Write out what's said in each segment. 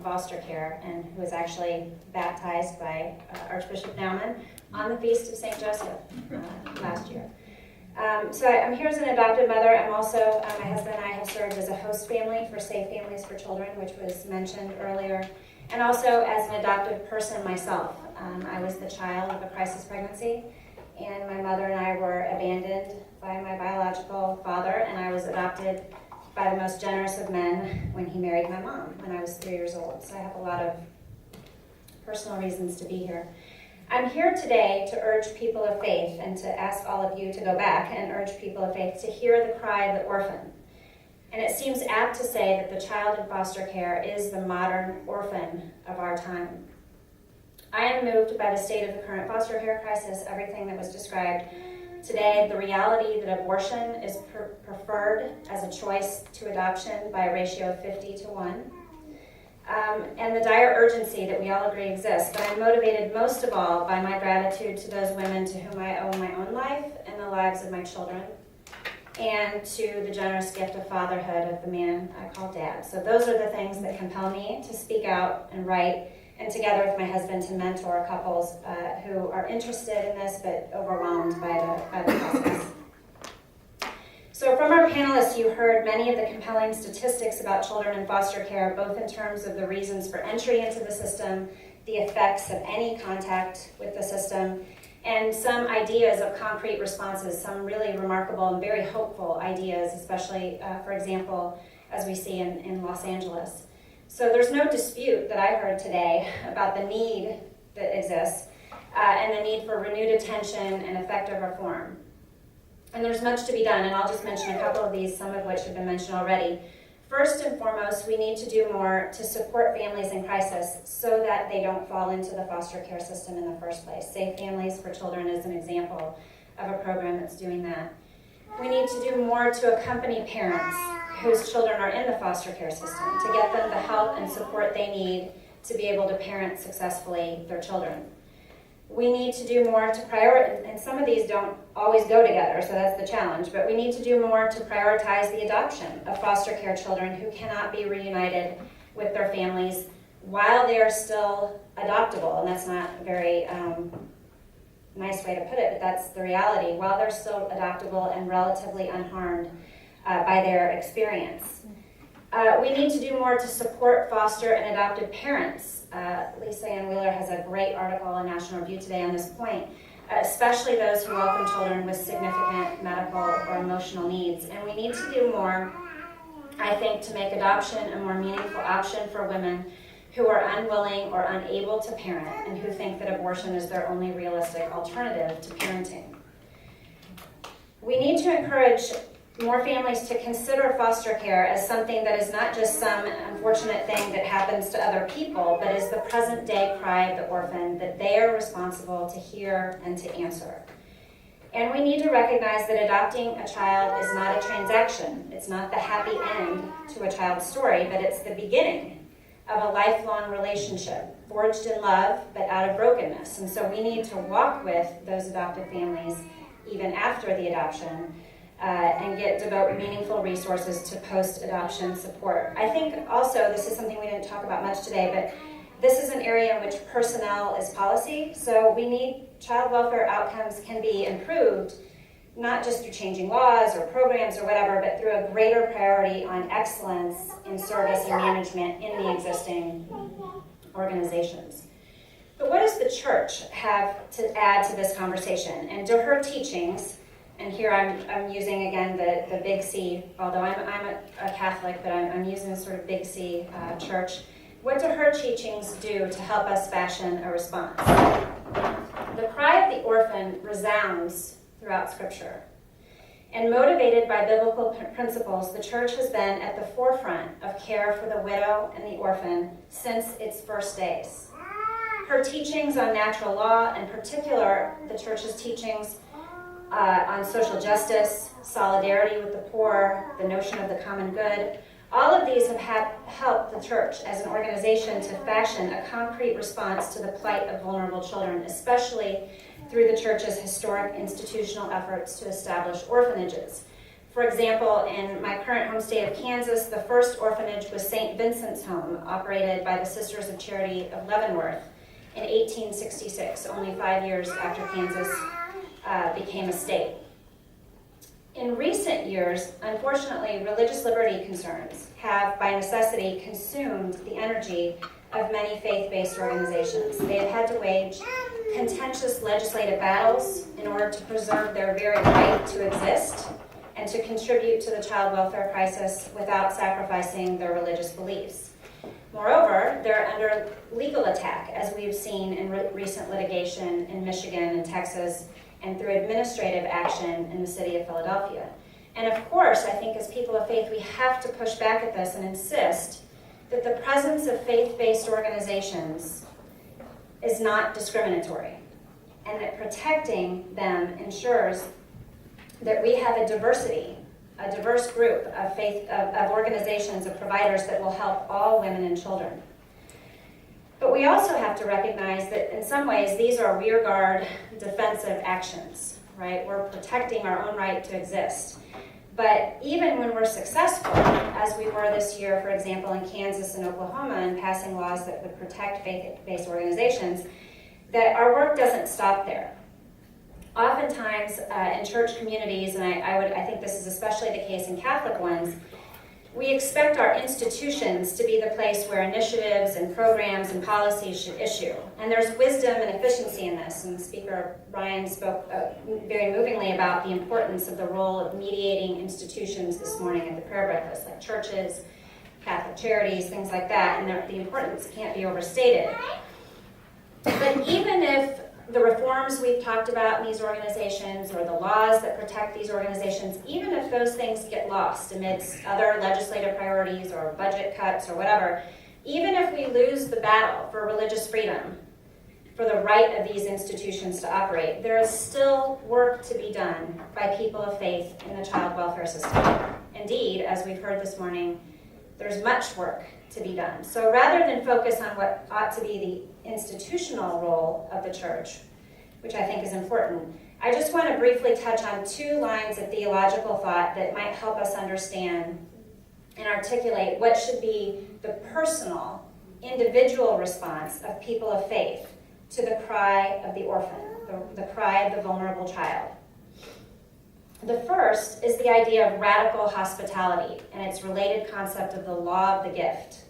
foster care and who was actually baptized by Archbishop Naumann on the Feast of St. Joseph last year. So I'm here as an adopted mother. I'm also, my husband and I have served as a host family for Safe Families for Children, which was mentioned earlier, and also as an adoptive person myself. I was the child of a crisis pregnancy, and my mother and I were abandoned by my biological father, and I was adopted by the most generous of men when he married my mom when I was 3 years old. So I have a lot of personal reasons to be here. I'm here today to urge people of faith and to ask all of you to go back and urge people of faith to hear the cry of the orphan. And it seems apt to say that the child in foster care is the modern orphan of our time. I am moved by the state of the current foster care crisis, everything that was described today, the reality that abortion is preferred as a choice to adoption by a ratio of 50-1, and the dire urgency that we all agree exists. But I'm motivated most of all by my gratitude to those women to whom I owe my own life and the lives of my children, and to the generous gift of fatherhood of the man I call Dad. So those are the things that compel me to speak out and write, and together with my husband to mentor couples who are interested in this but overwhelmed by the process. So from our panelists, you heard many of the compelling statistics about children in foster care, both in terms of the reasons for entry into the system, the effects of any contact with the system, and some ideas of concrete responses, some really remarkable and very hopeful ideas, especially, for example, as we see in Los Angeles. So there's no dispute that I heard today about the need that exists and the need for renewed attention and effective reform. And there's much to be done, and I'll just mention a couple of these, some of which have been mentioned already. First and foremost, we need to do more to support families in crisis so that they don't fall into the foster care system in the first place. Safe Families for Children is an example of a program that's doing that. We need to do more to accompany parents whose children are in the foster care system to get them the help and support they need to be able to parent successfully their children. We need to do more to prioritize, and some of these don't always go together, so that's the challenge, but we need to do more to prioritize the adoption of foster care children who cannot be reunited with their families while they are still adoptable, and that's not a very nice way to put it, but that's the reality, while they're still adoptable and relatively unharmed by their experience. We need to do more to support foster and adopted parents. Lisa Ann Wheeler has a great article in National Review today on this point, especially those who welcome children with significant medical or emotional needs. And we need to do more, I think, to make adoption a more meaningful option for women who are unwilling or unable to parent and who think that abortion is their only realistic alternative to parenting. We need to encourage more families to consider foster care as something that is not just some unfortunate thing that happens to other people, but is the present day cry of the orphan that they are responsible to hear and to answer. And we need to recognize that adopting a child is not a transaction. It's not the happy end to a child's story, but it's the beginning of a lifelong relationship, forged in love, but out of brokenness. And so we need to walk with those adopted families even after the adoption, and devote meaningful resources to post-adoption support. I think also, this is something we didn't talk about much today, but this is an area in which personnel is policy, so we need child welfare outcomes can be improved, not just through changing laws or programs or whatever, but through a greater priority on excellence in service and management in the existing organizations. But what does the church have to add to this conversation? And do her teachings, and here I'm using again the big C, although I'm a Catholic, but I'm using a sort of big C church. What do her teachings do to help us fashion a response? The cry of the orphan resounds throughout Scripture. And motivated by biblical principles, the church has been at the forefront of care for the widow and the orphan since its first days. Her teachings on natural law, in particular the church's teachings on social justice, solidarity with the poor, the notion of the common good, all of these have helped the church as an organization to fashion a concrete response to the plight of vulnerable children, especially through the church's historic institutional efforts to establish orphanages. For example, in my current home state of Kansas, the first orphanage was St. Vincent's Home, operated by the Sisters of Charity of Leavenworth in 1866, only 5 years after Kansas became a state. In recent years, unfortunately, religious liberty concerns have, by necessity, consumed the energy of many faith-based organizations. They have had to wage contentious legislative battles in order to preserve their very right to exist and to contribute to the child welfare crisis without sacrificing their religious beliefs. Moreover, they're under legal attack, as we've seen in recent litigation in Michigan and Texas, and through administrative action in the city of Philadelphia. And of course, I think as people of faith, we have to push back at this and insist that the presence of faith-based organizations is not discriminatory, and that protecting them ensures that we have a diverse group of of organizations, of providers that will help all women and children. But we also have to recognize that in some ways these are rearguard defensive actions, right? We're protecting our own right to exist. But even when we're successful, as we were this year, for example, in Kansas and Oklahoma, in passing laws that would protect faith-based organizations, that our work doesn't stop there. Oftentimes in church communities, and I think this is especially the case in Catholic ones, we expect our institutions to be the place where initiatives and programs and policies should issue. And there's wisdom and efficiency in this. And Speaker Ryan spoke very movingly about the importance of the role of mediating institutions this morning at the prayer breakfast, like churches, Catholic charities, things like that. And the importance can't be overstated. But even if the reforms we've talked about in these organizations or the laws that protect these organizations, even if those things get lost amidst other legislative priorities or budget cuts or whatever, even if we lose the battle for religious freedom, for the right of these institutions to operate, there is still work to be done by people of faith in the child welfare system. Indeed, as we've heard this morning, there's much work to be done. So rather than focus on what ought to be the institutional role of the church, which I think is important, I just want to briefly touch on two lines of theological thought that might help us understand and articulate what should be the personal, individual response of people of faith to the cry of the orphan, the cry of the vulnerable child. The first is the idea of radical hospitality and its related concept of the law of the gift.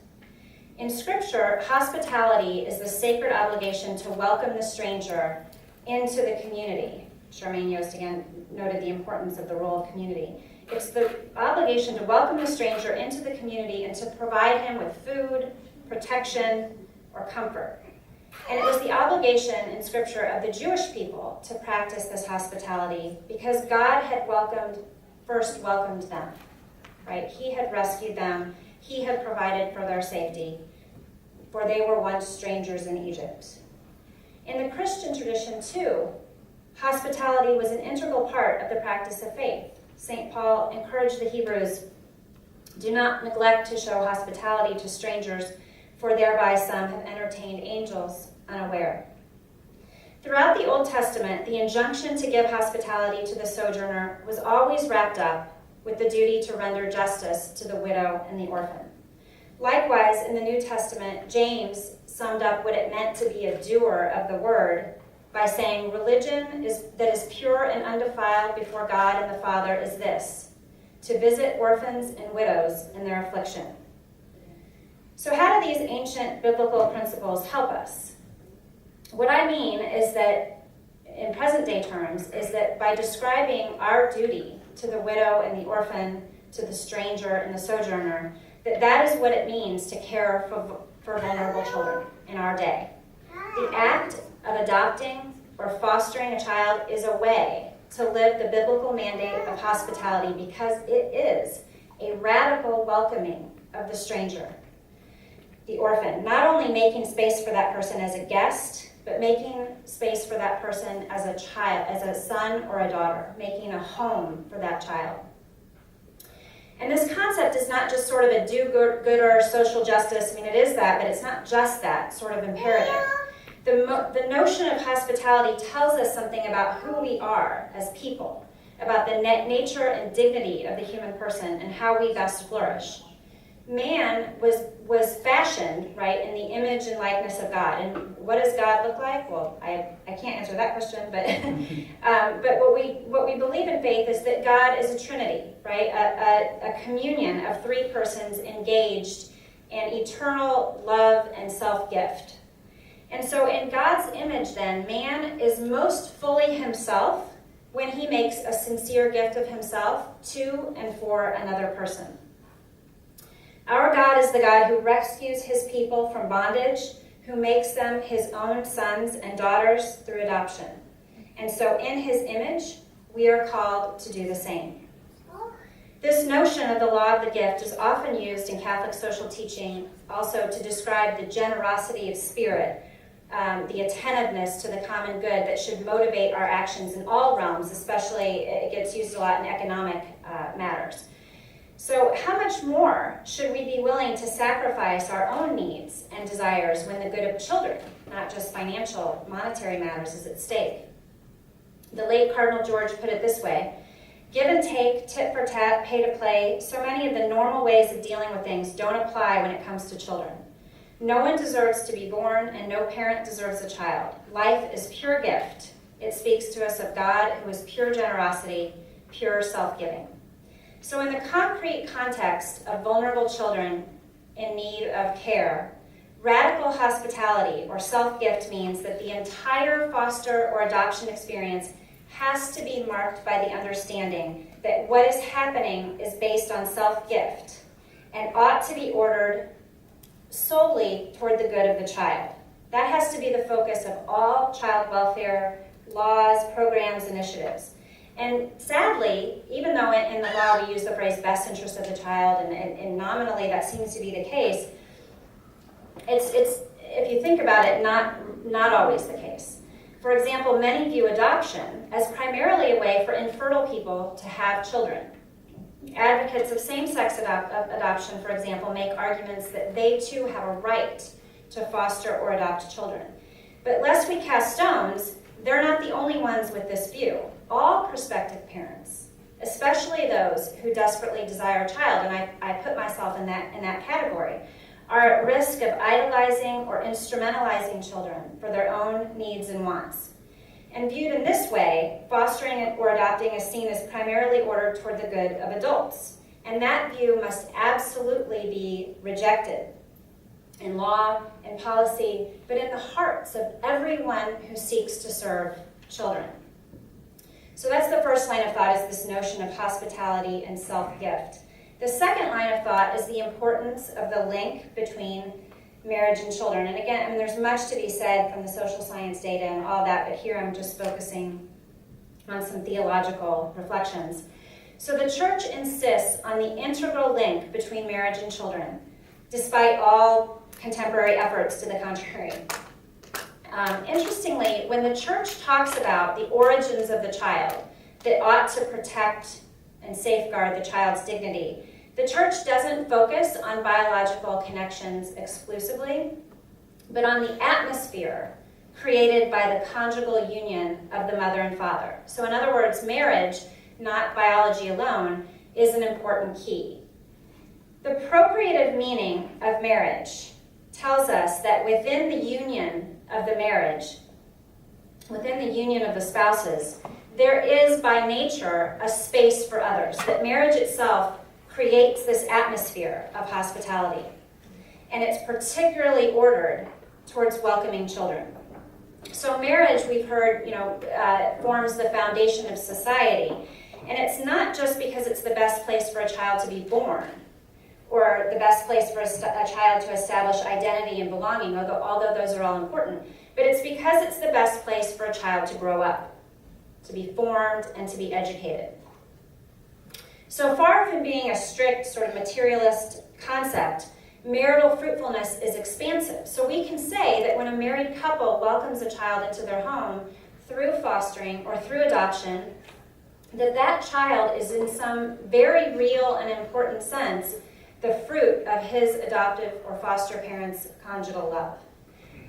In Scripture, hospitality is the sacred obligation to welcome the stranger into the community. Charmaine Yost again noted the importance of the role of community. It's the obligation to welcome the stranger into the community and to provide him with food, protection, or comfort. And it was the obligation in Scripture of the Jewish people to practice this hospitality because God had first welcomed them, right? He had rescued them. He had provided for their safety, for they were once strangers in Egypt. In the Christian tradition, too, hospitality was an integral part of the practice of faith. St. Paul encouraged the Hebrews, "Do not neglect to show hospitality to strangers, for thereby some have entertained angels unaware." Throughout the Old Testament, the injunction to give hospitality to the sojourner was always wrapped up with the duty to render justice to the widow and the orphan. Likewise, in the New Testament, James summed up what it meant to be a doer of the word by saying, "Religion that is pure and undefiled before God and the Father is this, to visit orphans and widows in their affliction." So how do these ancient biblical principles help us? What I mean is that, in present-day terms, is that by describing our duty to the widow and the orphan, to the stranger and the sojourner, that is what it means to care for vulnerable children in our day. The act of adopting or fostering a child is a way to live the biblical mandate of hospitality because it is a radical welcoming of the stranger, the orphan, not only making space for that person as a guest, but making space for that person as a child, as a son or a daughter, making a home for that child. And this concept is not just sort of a do-gooder social justice. I mean, it is that, but it's not just that sort of imperative. The notion of hospitality tells us something about who we are as people, about the nature and dignity of the human person and how we best flourish. Man was fashioned, right, in the image and likeness of God. And what does God look like? Well, I can't answer that question, but but what we believe in faith is that God is a Trinity, right, a communion of three persons engaged in eternal love and self-gift. And so in God's image, then, man is most fully himself when he makes a sincere gift of himself to and for another person. Our God is the God who rescues his people from bondage, who makes them his own sons and daughters through adoption. And so in his image, we are called to do the same. This notion of the law of the gift is often used in Catholic social teaching also to describe the generosity of spirit, the attentiveness to the common good that should motivate our actions in all realms, especially it gets used a lot in economic matters. So how much more should we be willing to sacrifice our own needs and desires when the good of children, not just financial, monetary matters, is at stake? The late Cardinal George put it this way: give and take, tit for tat, pay to play, so many of the normal ways of dealing with things don't apply when it comes to children. No one deserves to be born, and no parent deserves a child. Life is pure gift. It speaks to us of God, who is pure generosity, pure self-giving. So in the concrete context of vulnerable children in need of care, radical hospitality or self-gift means that the entire foster or adoption experience has to be marked by the understanding that what is happening is based on self-gift and ought to be ordered solely toward the good of the child. That has to be the focus of all child welfare laws, programs, initiatives. And sadly, even though in the law we use the phrase best interest of the child, and nominally that seems to be the case, it's if you think about it, not always the case. For example, many view adoption as primarily a way for infertile people to have children. Advocates of same-sex adoption, for example, make arguments that they too have a right to foster or adopt children. But lest we cast stones, they're not the only ones with this view. All prospective parents, especially those who desperately desire a child, and I put myself in that category, are at risk of idolizing or instrumentalizing children for their own needs and wants. And viewed in this way, fostering or adopting is seen as primarily ordered toward the good of adults. And that view must absolutely be rejected in law and policy, but in the hearts of everyone who seeks to serve children. So that's the first line of thought, is this notion of hospitality and self-gift. The second line of thought is the importance of the link between marriage and children. And again, I mean, there's much to be said from the social science data and all that, but here I'm just focusing on some theological reflections. So the church insists on the integral link between marriage and children, despite all contemporary efforts to the contrary. Interestingly, when the church talks about the origins of the child that ought to protect and safeguard the child's dignity, the church doesn't focus on biological connections exclusively, but on the atmosphere created by the conjugal union of the mother and father. So in other words, marriage, not biology alone, is an important key. The procreative meaning of marriage tells us that within the union of the marriage, within the union of the spouses, there is by nature a space for others, that marriage itself creates this atmosphere of hospitality. And it's particularly ordered towards welcoming children. So marriage, we've heard, forms the foundation of society. And it's not just because it's the best place for a child to be born, or the best place for a child to establish identity and belonging, although those are all important. But it's because it's the best place for a child to grow up, to be formed, and to be educated. So far from being a strict sort of materialist concept, marital fruitfulness is expansive. So we can say that when a married couple welcomes a child into their home through fostering or through adoption, that child is in some very real and important sense the fruit of his adoptive or foster parents' conjugal love.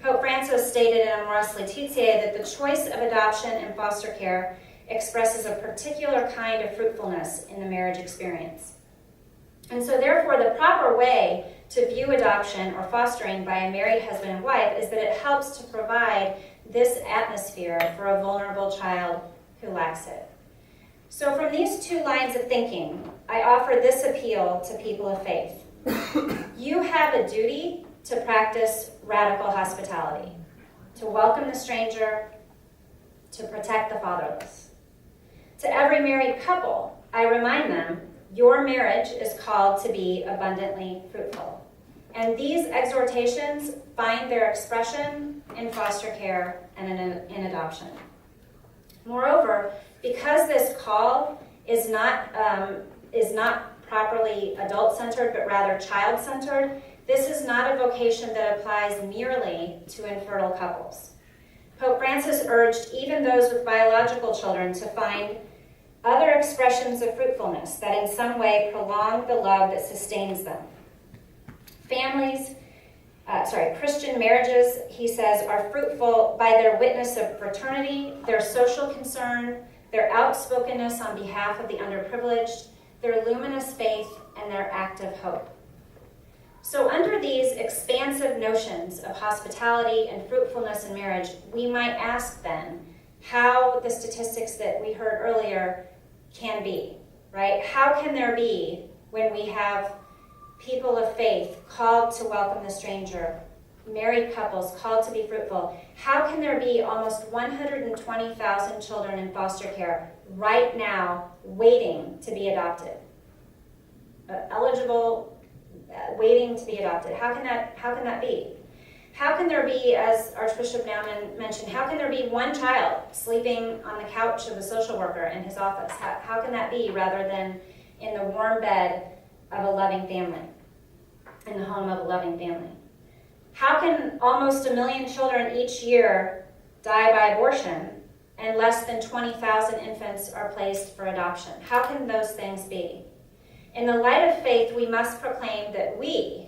Pope Francis stated in Amoris Laetitia that the choice of adoption and foster care expresses a particular kind of fruitfulness in the marriage experience. And so therefore, the proper way to view adoption or fostering by a married husband and wife is that it helps to provide this atmosphere for a vulnerable child who lacks it. So from these two lines of thinking, I offer this appeal to people of faith. You have a duty to practice radical hospitality, to welcome the stranger, to protect the fatherless. To every married couple, I remind them, your marriage is called to be abundantly fruitful. And these exhortations find their expression in foster care and in adoption. Moreover, because this call is not properly adult-centered, but rather child-centered, this is not a vocation that applies merely to infertile couples. Pope Francis urged even those with biological children to find other expressions of fruitfulness that in some way prolong the love that sustains them. Christian marriages, he says, are fruitful by their witness of fraternity, their social concern, their outspokenness on behalf of the underprivileged, their luminous faith, and their active hope. So under these expansive notions of hospitality and fruitfulness in marriage, we might ask then how the statistics that we heard earlier can be, right? How can there be when we have people of faith called to welcome the stranger, married couples called to be fruitful? How can there be almost 120,000 children in foster care right now waiting to be adopted? Eligible, waiting to be adopted. How can that be? How can there be, as Archbishop Naumann mentioned, how can there be one child sleeping on the couch of a social worker in his office? How can that be rather than in the warm bed of a loving family, in the home of a loving family? How can almost 1 million children each year die by abortion and less than 20,000 infants are placed for adoption? How can those things be? In the light of faith, we must proclaim that we,